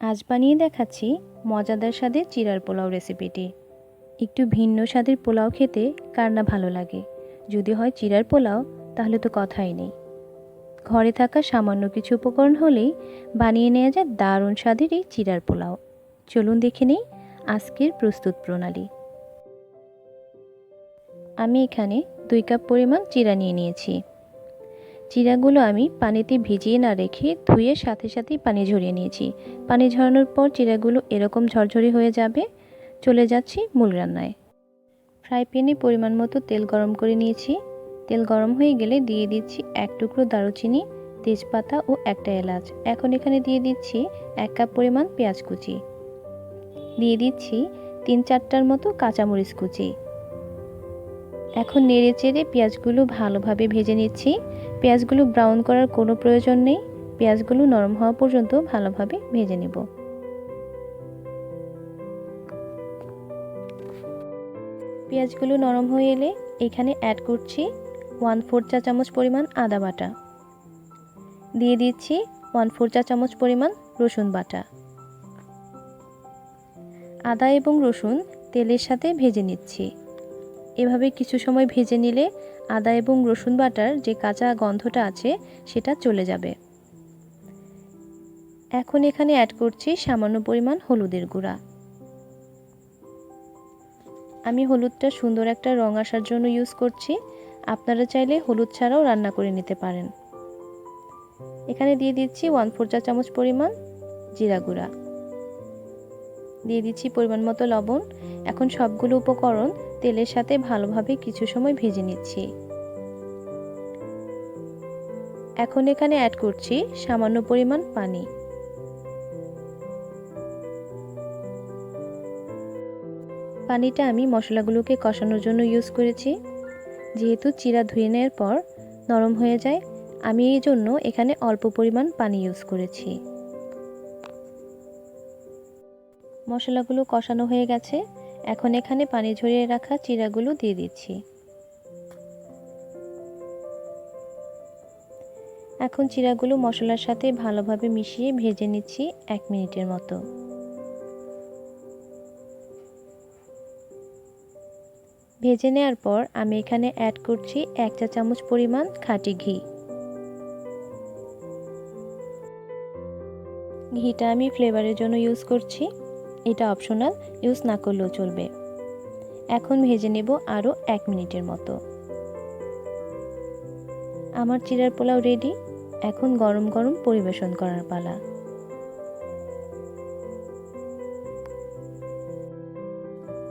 আজ বানিয়ে দেখাচ্ছি মজাদার স্বাদের চিরার পোলাও রেসিপিটি। একটু ভিন্ন স্বাদের পোলাও খেতে কার না ভালো লাগে। যদি হয় চিরার পোলাও তাহলে তো কথাই নেই। ঘরে থাকা সামান্য কিছু উপকরণ হলেই বানিয়ে নেওয়া যায় দারুণ স্বাদের এই চিরার পোলাও। চলুন দেখে নেই আজকের প্রস্তুত প্রণালী। আমি এখানে 2 কাপ পরিমাণ চিরা নিয়ে নিয়েছি। চিরাগুলো আমি পানিতে ভিজিয়ে না রেখে ধুয়ে সাথে সাথেই পানি ঝরিয়ে নিয়েছি। পানি ঝরানোর পর চিরাগুলো এরকম ঝরঝরে হয়ে যাবে। চলে যাচ্ছি মূল রান্নায়। ফ্রাই প্যানে পরিমাণ মতো তেল গরম করে নিয়েছি। তেল গরম হয়ে গেলে দিয়ে দিচ্ছি 1 টুকরো দারুচিনি, তেজপাতা ও একটা এলাচ। এখন এখানে দিয়ে দিচ্ছি 1 কাপ পরিমাণ পেঁয়াজ কুচি। দিয়ে দিচ্ছি 3-4টার মতো কাঁচামরিচ কুচি। এখন নেড়ে চেড়ে পেঁয়াজগুলো ভালোভাবে ভেজে নিচ্ছি। পেঁয়াজগুলো ব্রাউন করার কোনো প্রয়োজন নেই। পেঁয়াজগুলো নরম হওয়া পর্যন্ত ভালোভাবে ভেজে নেব। পেঁয়াজগুলো নরম হয়ে এলে এখানে অ্যাড করছি 1/4 চা চামচ পরিমাণ আদা বাটা। দিয়ে দিচ্ছি 1/4 চা চামচ পরিমাণ রসুন বাটা। আদা এবং রসুন তেলের সাথে ভেজে নিচ্ছি। এভাবে কিছু সময় ভেজে নিলে আদা এবং রসুন বাটার যে কাঁচা গন্ধটা আছে সেটা চলে যাবে। এখন এখানে অ্যাড করছি সামান্য পরিমাণ হলুদের গুঁড়া। আমি হলুদটা সুন্দর একটা রং আসার জন্য ইউজ করছি। আপনারা চাইলে হলুদ ছাড়াও রান্না করে নিতে পারেন। এখানে দিয়ে দিচ্ছি 1/4 চা চামচ পরিমাণ জিরা গুঁড়া। দিয়ে দিচ্ছি পরিমাণ মতো লবণ। এখন সবগুলো উপকরণ তেলের সাথে ভালোভাবে কিছু সময় ভেজে নিচ্ছি। এখন এখানে অ্যাড করছি সামান্য পরিমাণ পানি। পানিটা আমি মশলাগুলোকে কষানোর জন্য ইউজ করেছি। যেহেতু চিরা ধুয়ে নেওয়ার পর নরম হয়ে যায়, আমি এই জন্য এখানে অল্প পরিমাণ পানি ইউজ করেছি। মশলাগুলো কষানো হয়ে গেছে। এখন এখানে পানি ঝরিয়ে রাখা চিরাগুলো দিয়ে দিচ্ছি। এখন চিরাগুলো মশলার সাথে ভালোভাবে মিশিয়ে ভেজে নিচ্ছি 1 মিনিটের মতো। ভেজে নেওয়ার পর আমি এখানে অ্যাড করছি 1 চা চামচ পরিমাণ খাঁটি ঘি। ঘিটা আমি ফ্লেভারের জন্য ইউজ করছি। এটা অপশনাল, ইউজ না করলেও চলবে। এখন ভেজে নেব আরও 1 মিনিটের মতো। আমার চিরার পোলাও রেডি। এখন গরম গরম পরিবেশন করার পালা।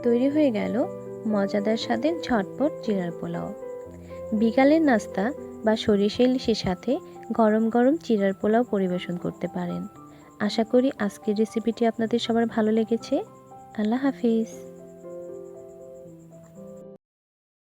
তৈরি হয়ে গেল মজাদার স্বাদের ঝটপট চিরার পোলাও। বিকালের নাস্তা বা সরিষা ইলিশের সাথে গরম গরম চিরার পোলাও পরিবেশন করতে পারেন। আশা করি আজকের রেসিপিটি আপনাদের সবার ভালো লেগেছে। আল্লাহ হাফিজ।